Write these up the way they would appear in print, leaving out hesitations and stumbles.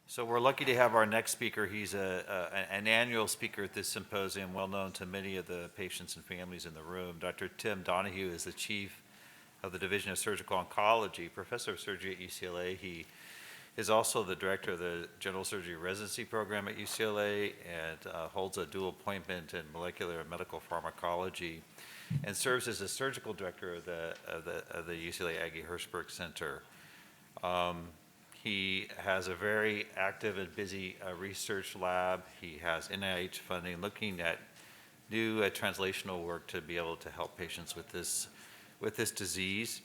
So we're lucky to have our next speaker. He's an annual speaker at this symposium, well known to many of the patients and families in the room. Dr. Tim Donahue is the chief of the Division of Surgical Oncology, professor of surgery at UCLA. He is also the director of the General Surgery Residency Program at UCLA and holds a dual appointment in molecular and medical pharmacology and serves as the surgical director of the UCLA Aggie Hirschberg Center. He has a very active and busy research lab. He has NIH funding looking at new translational work to be able to help patients with this disease.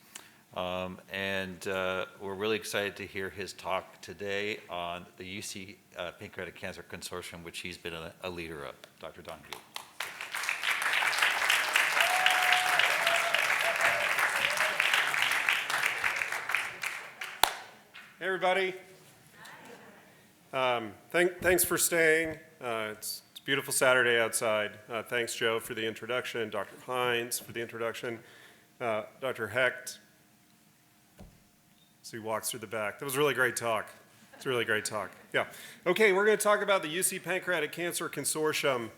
We're really excited to hear his talk today on the UC Pancreatic Cancer Consortium, which he's been a leader of. Dr. Donahue. Hey everybody. Thanks for staying. It's a beautiful Saturday outside. Thanks, Joe, for the introduction. Dr. Hines for the introduction. Dr. Hecht. So he walks through the back. That was a really great talk. It's a really great talk. Yeah. Okay, we're going to talk about the UC Pancreatic Cancer Consortium.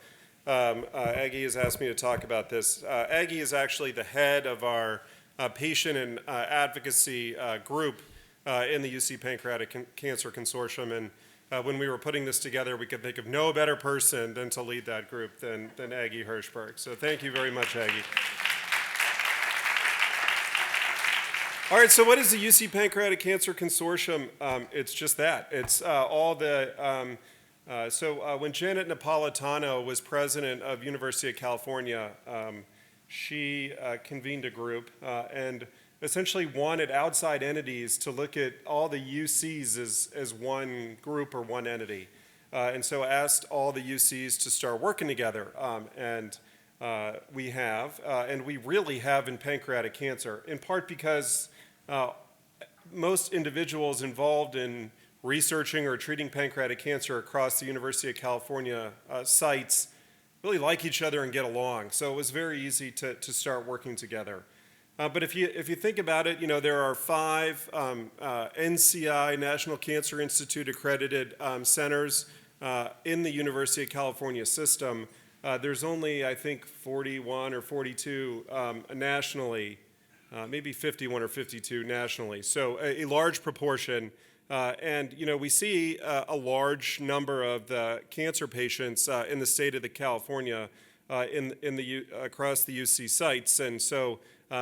Aggie has asked me to talk about this. Aggie is actually the head of our patient and advocacy group in the UC Pancreatic Cancer Consortium, and when we were putting this together, we could think of no better person than to lead that group than Aggie Hirschberg. So thank you very much, Aggie. All right, so what is the UC Pancreatic Cancer Consortium? It's just that. It's all the, when Janet Napolitano was president of University of California, she convened a group and essentially wanted outside entities to look at all the UCs as one group or one entity. And so asked all the UCs to start working together. We have, and we really have in pancreatic cancer, in part because most individuals involved in researching or treating pancreatic cancer across the University of California sites really like each other and get along. So it was very easy to start working together. But if you think about it, there are 5 NCI, National Cancer Institute accredited centers in the University of California system. There's only, I think, 41 or 42 nationally, maybe 51 or 52 nationally. So a large proportion. We see a large number of the cancer patients in the state of California across the UC sites. And so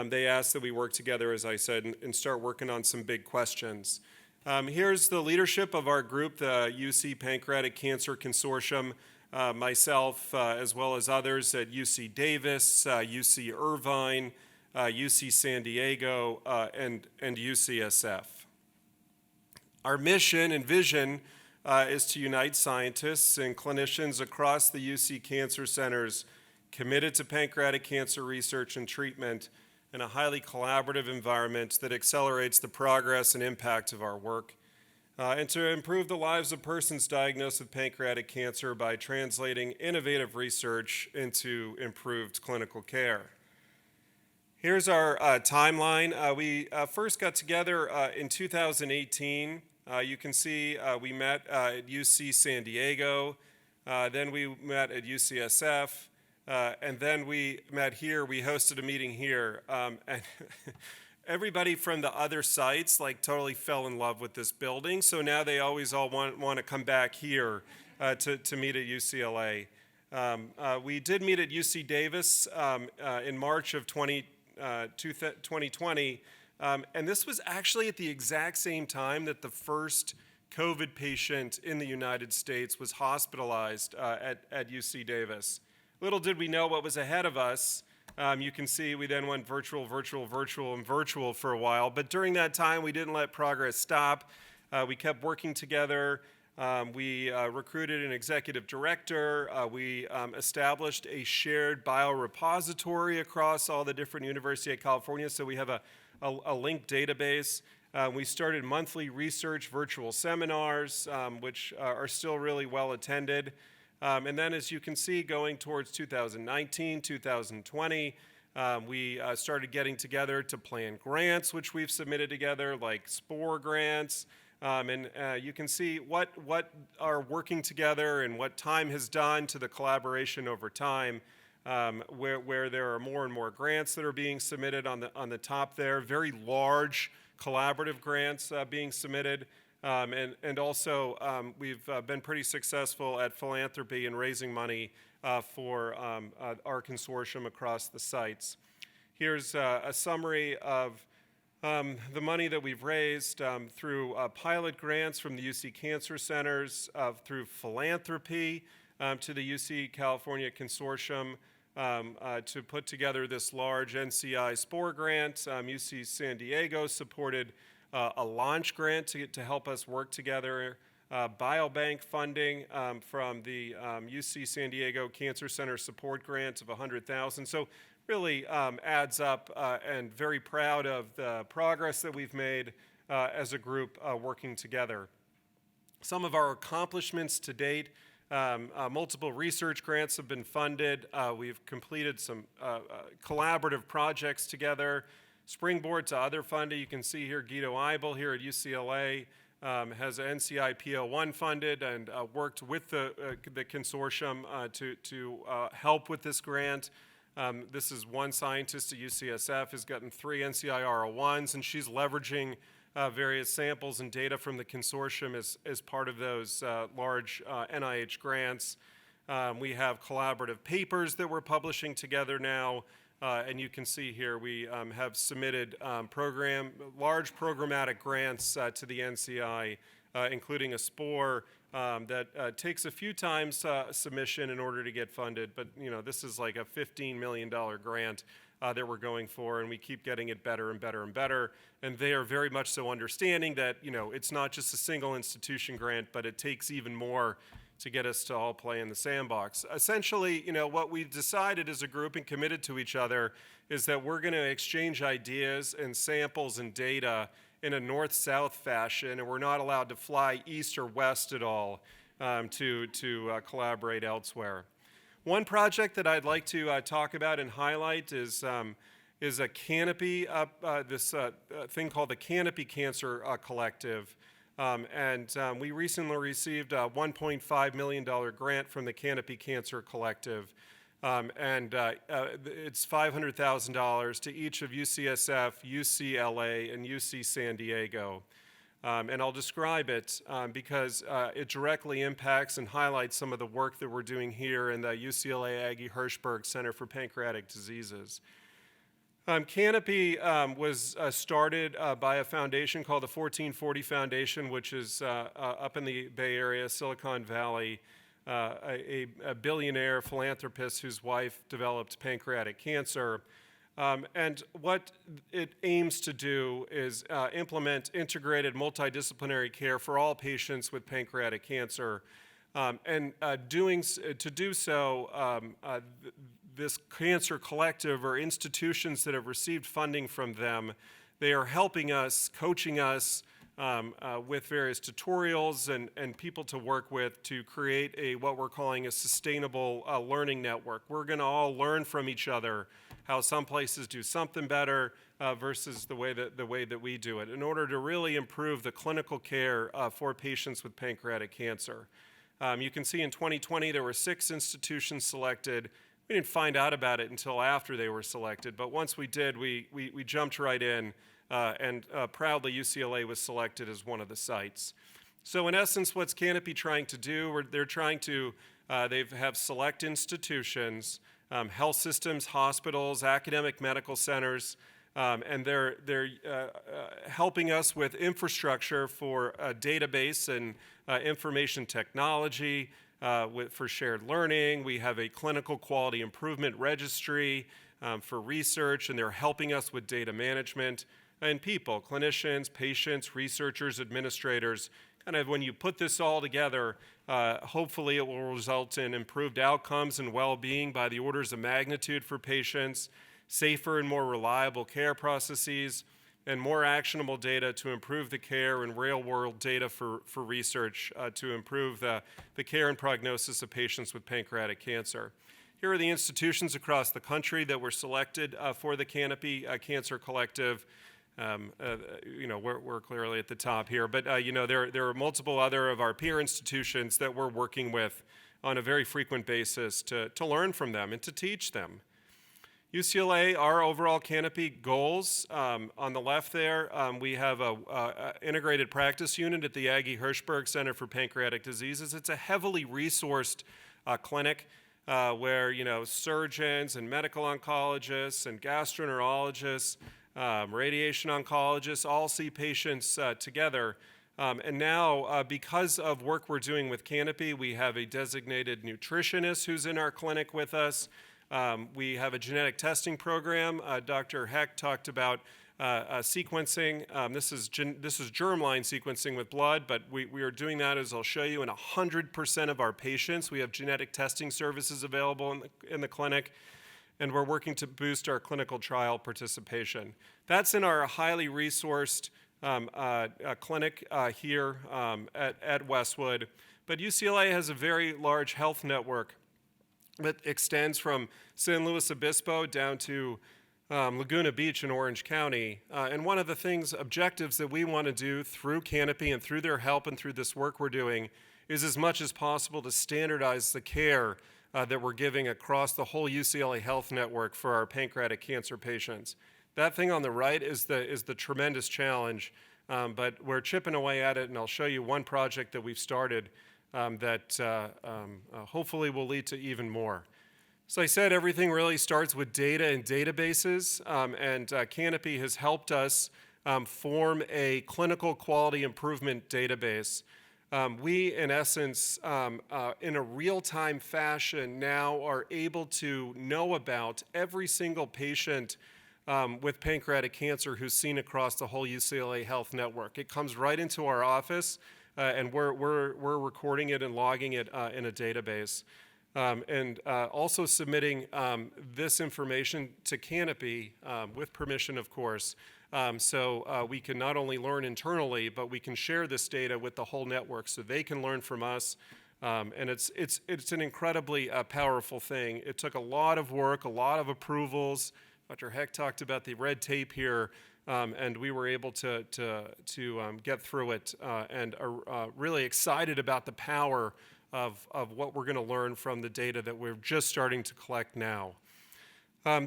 they asked that we work together, as I said, and start working on some big questions. Here's the leadership of our group, the UC Pancreatic Cancer Consortium, myself, as well as others at UC Davis, UC Irvine, UC San Diego, and UCSF. Our mission and vision is to unite scientists and clinicians across the UC cancer centers committed to pancreatic cancer research and treatment in a highly collaborative environment that accelerates the progress and impact of our work, and to improve the lives of persons diagnosed with pancreatic cancer by translating innovative research into improved clinical care. Here's our timeline. We first got together in 2018. You can see we met at UC San Diego, then we met at UCSF, and then we met here. We hosted a meeting here, and everybody from the other sites totally fell in love with this building. So now they always all want to come back here to meet at UCLA. We did meet at UC Davis in March of 2020, and this was actually at the exact same time that the first COVID patient in the United States was hospitalized at UC Davis. Little did we know what was ahead of us. You can see we then went virtual for a while. But during that time, we didn't let progress stop. We kept working together. We recruited an executive director. We established a shared biorepository across all the different University of California. So we have a linked database. We started monthly research virtual seminars, which are still really well attended. And then, as you can see, going towards 2019, 2020, we started getting together to plan grants, which we've submitted together, like SPORE grants. And you can see what are working together and what time has done to the collaboration over time, where there are more and more grants that are being submitted on the top there, very large collaborative grants being submitted. And also, we've been pretty successful at philanthropy and raising money for our consortium across the sites. Here's a summary of the money that we've raised through pilot grants from the UC Cancer Centers, through philanthropy to the UC California Consortium to put together this large NCI SPORE grant. UC San Diego supported a launch grant to help us work together, biobank funding from the UC San Diego Cancer Center support grant of $100,000. So really adds up, and very proud of the progress that we've made as a group working together. Some of our accomplishments to date: multiple research grants have been funded. We've completed some collaborative projects together. Springboard to other funding. You can see here Guido Eibel here at UCLA has NCI PO1 funded and worked with the consortium to help with this grant. This is one scientist at UCSF who's gotten 3 NCI R01s, and she's leveraging various samples and data from the consortium as part of those large NIH grants. We have collaborative papers that we're publishing together now. And you can see here we have submitted large programmatic grants to the NCI, including a SPORE that takes a few times submission in order to get funded. But this is like a $15 million grant that we're going for, and we keep getting it better and better and better. And they are very much so understanding that it's not just a single institution grant, but it takes even more to get us to all play in the sandbox. Essentially, what we've decided as a group and committed to each other is that we're going to exchange ideas and samples and data in a north-south fashion, and we're not allowed to fly east or west at all to collaborate elsewhere. One project that I'd like to talk about and highlight is a canopy, this thing called the Canopy Cancer Collective. We recently received a $1.5 million grant from the Canopy Cancer Collective. It's $500,000 to each of UCSF, UCLA, and UC San Diego. And I'll describe it because it directly impacts and highlights some of the work that we're doing here in the UCLA Aggie Hirschberg Center for Pancreatic Diseases. Canopy was started by a foundation called the 1440 Foundation, which is up in the Bay Area, Silicon Valley, a billionaire philanthropist whose wife developed pancreatic cancer. And what it aims to do is implement integrated multidisciplinary care for all patients with pancreatic cancer. To do so, this cancer collective or institutions that have received funding from them, they are helping us, coaching us with various tutorials and people to work with to create what we're calling a sustainable learning network. We're going to all learn from each other how some places do something better versus the way that we do it in order to really improve the clinical care for patients with pancreatic cancer. You can see in 2020 there were 6 institutions selected. We didn't find out about it until after they were selected, but once we did, we jumped right in, and proudly UCLA was selected as one of the sites. So in essence, what's Canopy trying to do? They're trying to, they have select institutions, health systems, hospitals, academic medical centers, and they're helping us with infrastructure for a database and information technology for shared learning. We have a clinical quality improvement registry for research, and they're helping us with data management. And people, clinicians, patients, researchers, administrators, kind of when you put this all together, hopefully it will result in improved outcomes and well-being by the orders of magnitude for patients, safer and more reliable care processes, and more actionable data to improve the care and real-world data for research to improve the care and prognosis of patients with pancreatic cancer. Here are the institutions across the country that were selected for the Canopy Cancer Collective. We're clearly at the top here, but there are multiple other of our peer institutions that we're working with on a very frequent basis to learn from them and to teach them. UCLA, our overall canopy goals, on the left there, we have a integrated practice unit at the Aggie Hirschberg Center for Pancreatic Diseases. It's a heavily resourced clinic where surgeons and medical oncologists and gastroenterologists, radiation oncologists all see patients together. And now, because of work we're doing with Canopy, we have a designated nutritionist who's in our clinic with us. We have a genetic testing program. Dr. Heck talked about sequencing. This is germline sequencing with blood, but we are doing that, as I'll show you, in 100% of our patients. We have genetic testing services available in the clinic, and we're working to boost our clinical trial participation. That's in our highly resourced clinic here at Westwood. But UCLA has a very large health network that extends from San Luis Obispo down to Laguna Beach in Orange County. And one of the objectives that we want to do through Canopy and through their help and through this work we're doing is as much as possible to standardize the care that we're giving across the whole UCLA health network for our pancreatic cancer patients. That thing on the right is the tremendous challenge, but we're chipping away at it, and I'll show you one project that we've started that hopefully will lead to even more. So I said everything really starts with data and databases, and Canopy has helped us form a clinical quality improvement database. We, in essence, in a real-time fashion now are able to know about every single patient with pancreatic cancer who's seen across the whole UCLA health network. It comes right into our office, and we're recording it and logging it in a database. And also submitting this information to Canopy, with permission, of course, so we can not only learn internally, but we can share this data with the whole network so they can learn from us. And it's an incredibly powerful thing. It took a lot of work, a lot of approvals. Dr. Heck talked about the red tape here, and we were able to get through it and are really excited about the power of what we're going to learn from the data that we're just starting to collect now.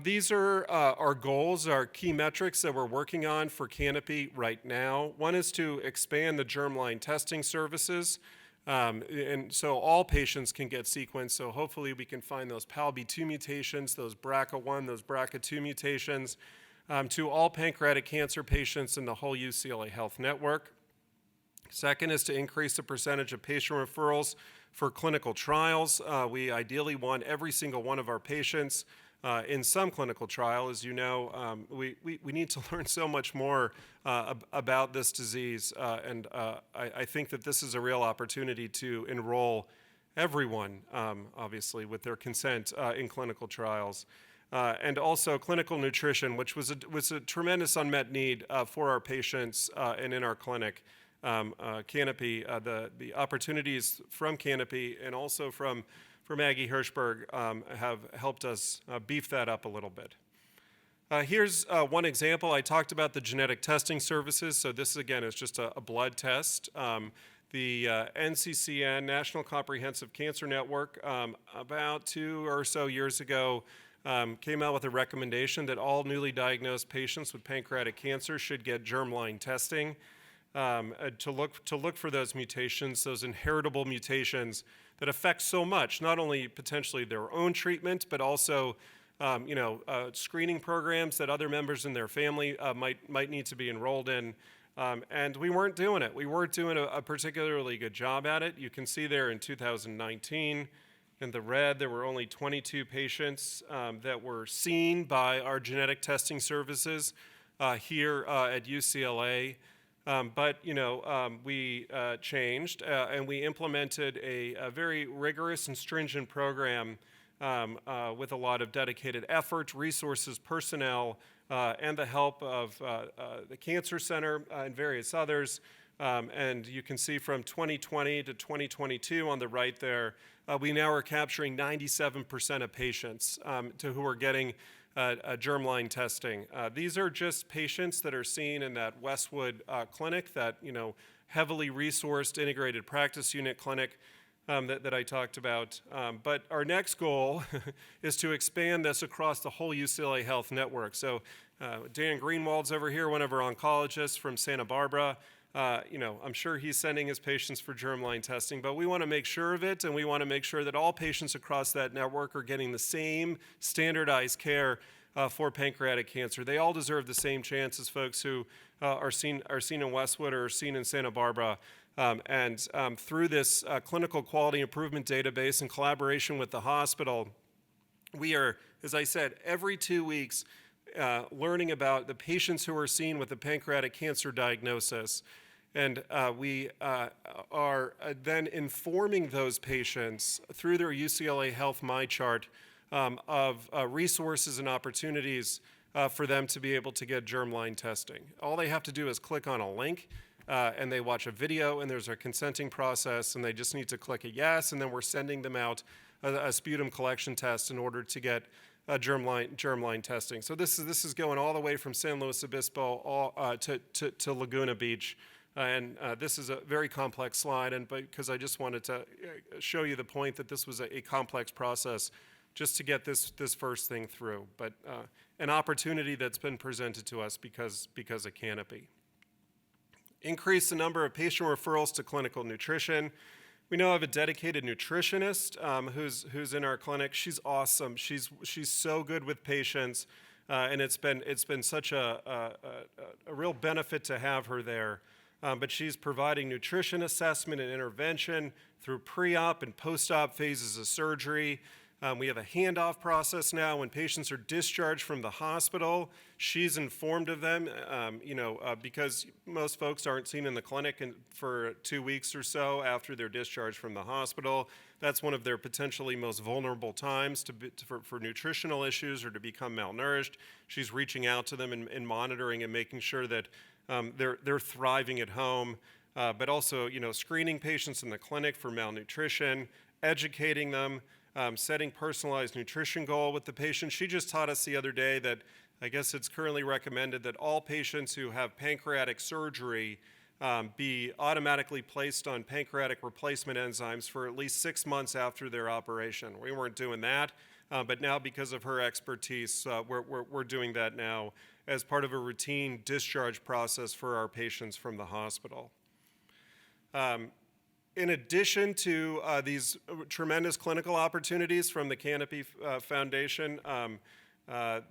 These are our goals, our key metrics that we're working on for Canopy right now. One is to expand the germline testing services, and so all patients can get sequenced. So hopefully we can find those PALB2 mutations, those BRCA1, those BRCA2 mutations, to all pancreatic cancer patients in the whole UCLA Health Network. Second is to increase the percentage of patient referrals for clinical trials. We ideally want every single one of our patients in some clinical trial. As you know, we need to learn so much more about this disease, and I think that this is a real opportunity to enroll everyone, obviously, with their consent in clinical trials. And also clinical nutrition, which was a tremendous unmet need for our patients and in our clinic. Canopy, the opportunities from Canopy and also from Aggie Hirschberg have helped us beef that up a little bit. Here's one example. I talked about the genetic testing services. So this, again, is just a blood test. The NCCN, National Comprehensive Cancer Network, about 2 or so years ago, came out with a recommendation that all newly diagnosed patients with pancreatic cancer should get germline testing. To look for those mutations, those inheritable mutations that affect so much, not only potentially their own treatment, but also screening programs that other members in their family might need to be enrolled in. And we weren't doing it. We weren't doing a particularly good job at it. You can see there in 2019, in the red, there were only 22 patients that were seen by our genetic testing services here at UCLA. But we changed and we implemented a very rigorous and stringent program with a lot of dedicated effort, resources, personnel, and the help of the Cancer Center and various others. And you can see from 2020 to 2022 on the right there, we now are capturing 97% of patients who are getting germline testing. These are just patients that are seen in that Westwood clinic, that heavily resourced integrated practice unit clinic that I talked about. But our next goal is to expand this across the whole UCLA Health network. So Dan Greenwald's over here, one of our oncologists from Santa Barbara. I'm sure he's sending his patients for germline testing, but we want to make sure of it, and we want to make sure that all patients across that network are getting the same standardized care for pancreatic cancer. They all deserve the same chance as folks who are seen in Westwood or are seen in Santa Barbara. Through this clinical quality improvement database in collaboration with the hospital, we are, as I said, every 2 weeks learning about the patients who are seen with a pancreatic cancer diagnosis. And we are then informing those patients through their UCLA Health MyChart of resources and opportunities for them to be able to get germline testing. All they have to do is click on a link, and they watch a video, and there's a consenting process, and they just need to click a yes, and then we're sending them out a sputum collection test in order to get germline testing. So this is going all the way from San Luis Obispo to Laguna Beach. And this is a very complex slide, and because I just wanted to show you the point that this was a complex process just to get this first thing through, but an opportunity that's been presented to us because of Canopy. Increase the number of patient referrals to clinical nutrition. We now have a dedicated nutritionist who's in our clinic. She's awesome. She's so good with patients, and it's been such a real benefit to have her there. But she's providing nutrition assessment and intervention through pre-op and post-op phases of surgery. We have a handoff process now. When patients are discharged from the hospital, she's informed of them, because most folks aren't seen in the clinic for 2 weeks or so after they're discharged from the hospital. That's one of their potentially most vulnerable times for nutritional issues or to become malnourished. She's reaching out to them and monitoring and making sure that they're thriving at home, but also, screening patients in the clinic for malnutrition, educating them, setting personalized nutrition goal with the patient. She just taught us the other day that I guess it's currently recommended that all patients who have pancreatic surgery be automatically placed on pancreatic replacement enzymes for at least 6 months after their operation. We weren't doing that, but now because of her expertise, we're doing that now as part of a routine discharge process for our patients from the hospital. In addition to these tremendous clinical opportunities from the Canopy Foundation,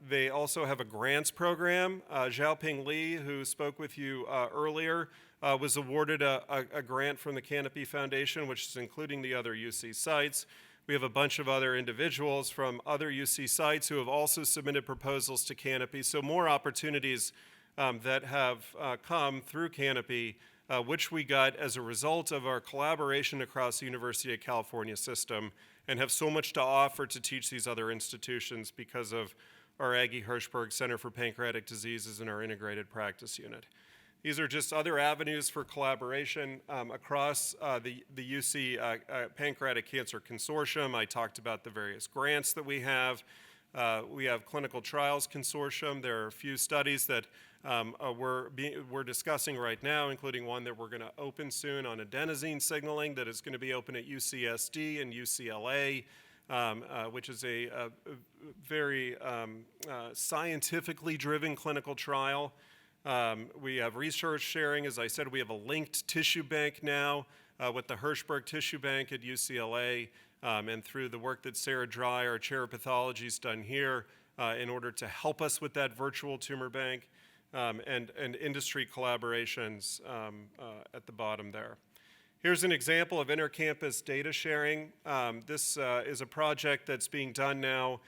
they also have a grants program. Xiaoping Li, who spoke with you earlier, was awarded a grant from the Canopy Foundation, which is including the other UC sites. We have a bunch of other individuals from other UC sites who have also submitted proposals to Canopy. So more opportunities that have come through Canopy, which we got as a result of our collaboration across the University of California system, and have so much to offer to teach these other institutions because of our Aggie Hirschberg Center for Pancreatic Diseases and our integrated practice unit. These are just other avenues for collaboration across the UC Pancreatic Cancer Consortium. I talked about the various grants that we have. We have Clinical Trials Consortium. There are a few studies that we're discussing right now, including one that we're going to open soon on adenosine signaling that is going to be open at UCSD and UCLA, which is a very scientifically driven clinical trial. We have research sharing. As I said, we have a linked tissue bank now with the Hirschberg Tissue Bank at UCLA, and through the work that Sarah Dry, our chair of pathology, has done here in order to help us with that virtual tumor bank, and industry collaborations at the bottom there. Here's an example of intercampus data sharing. This is a project that's being done now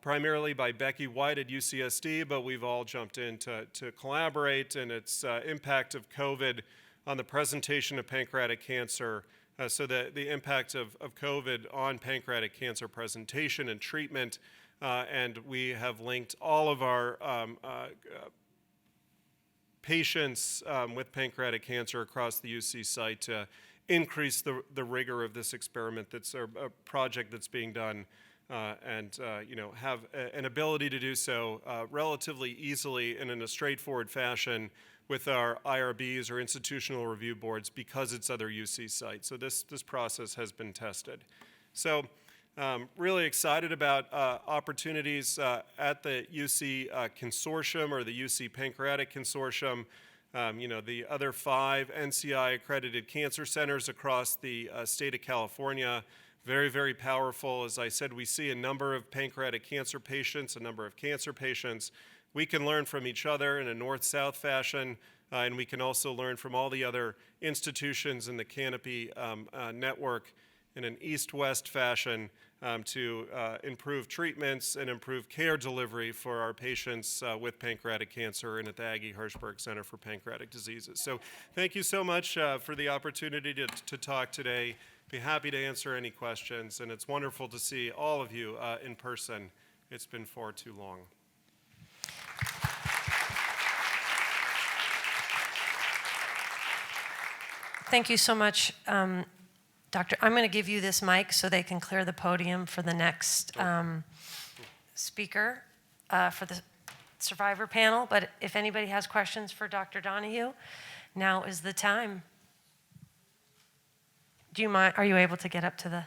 primarily by Becky White at UCSD, but we've all jumped in to collaborate, and its impact of COVID on the presentation of pancreatic cancer, so the impact of COVID on pancreatic cancer presentation and treatment, and we have linked all of our patients with pancreatic cancer across the UC site to increase the rigor of this experiment. That's a project that's being done and have an ability to do so relatively easily and in a straightforward fashion with our IRBs or institutional review boards because it's other UC sites. So this process has been tested. So really excited about opportunities at the UC Consortium or the UC Pancreatic Consortium. The other 5 NCI-accredited cancer centers across the state of California. Very, very powerful. As I said, we see a number of pancreatic cancer patients, a number of cancer patients. We can learn from each other in a north-south fashion, and we can also learn from all the other institutions in the Canopy network in an east-west fashion to improve treatments and improve care delivery for our patients with pancreatic cancer and at the Aggie Hirschberg Center for Pancreatic Diseases. So thank you so much for the opportunity to talk today. Be happy to answer any questions, and it's wonderful to see all of you in person. It's been far too long. Thank you so much, Doctor. I'm going to give you this mic so they can clear the podium for the next speaker for the survivor panel. But if anybody has questions for Dr. Donahue, now is the time. Do you mind? Are you able to get up to the?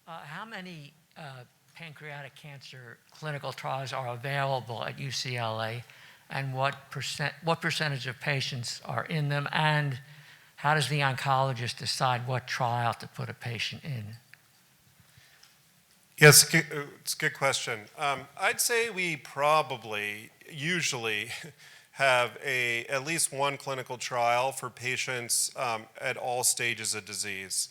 How many pancreatic cancer clinical trials are available at UCLA, and what percentage of patients are in them, and how does the oncologist decide what trial to put a patient in? Yes, it's a good question. I'd say we probably usually have at least one clinical trial for patients at all stages of disease.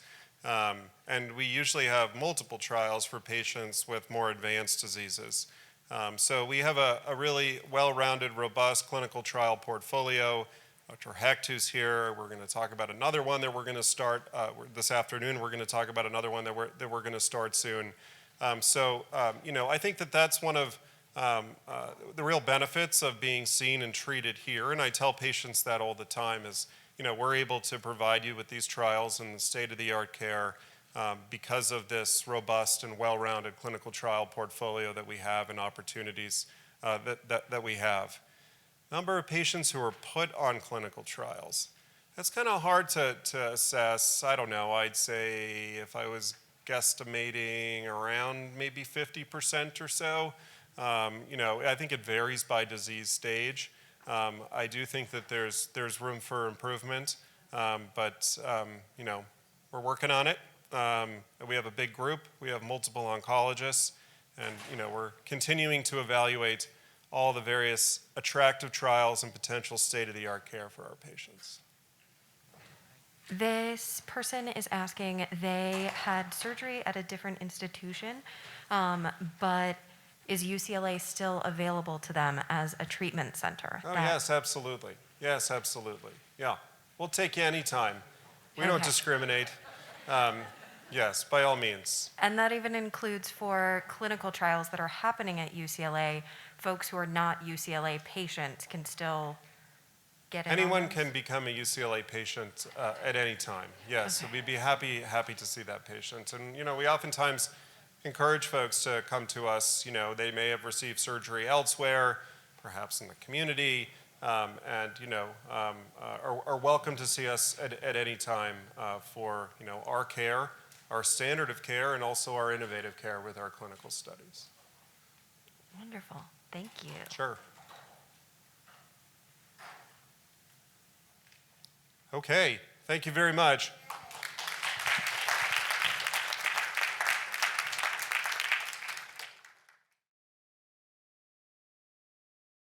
And we usually have multiple trials for patients with more advanced diseases. So we have a really well-rounded, robust clinical trial portfolio. Dr. Hecht, who's here, we're going to talk about another one that we're going to start this afternoon. We're going to talk about another one that we're going to start soon. I think that's one of the real benefits of being seen and treated here. And I tell patients that all the time is, we're able to provide you with these trials and the state-of-the-art care because of this robust and well-rounded clinical trial portfolio that we have and opportunities that we have. Number of patients who are put on clinical trials. That's kind of hard to assess. I don't know, I'd say if I was guesstimating around maybe 50% or so. I think it varies by disease stage. I do think that there's room for improvement, but we're working on it. We have a big group. We have multiple oncologists, and we're continuing to evaluate all the various attractive trials and potential state-of-the-art care for our patients. This person is asking, they had surgery at a different institution, but is UCLA still available to them as a treatment center? Oh, yes, absolutely. Yes, absolutely. Yeah. We'll take you anytime. We don't discriminate. Yes, by all means. And that even includes for clinical trials that are happening at UCLA, folks who are not UCLA patients can still get in. Anyone can become a UCLA patient at any time. Yes, okay. So we'd be happy to see that patient. And we oftentimes encourage folks to come to us. They may have received surgery elsewhere, perhaps in the community, and are welcome to see us at any time for our care, our standard of care, and also our innovative care with our clinical studies. Wonderful. Thank you. Sure. Okay. Thank you very much.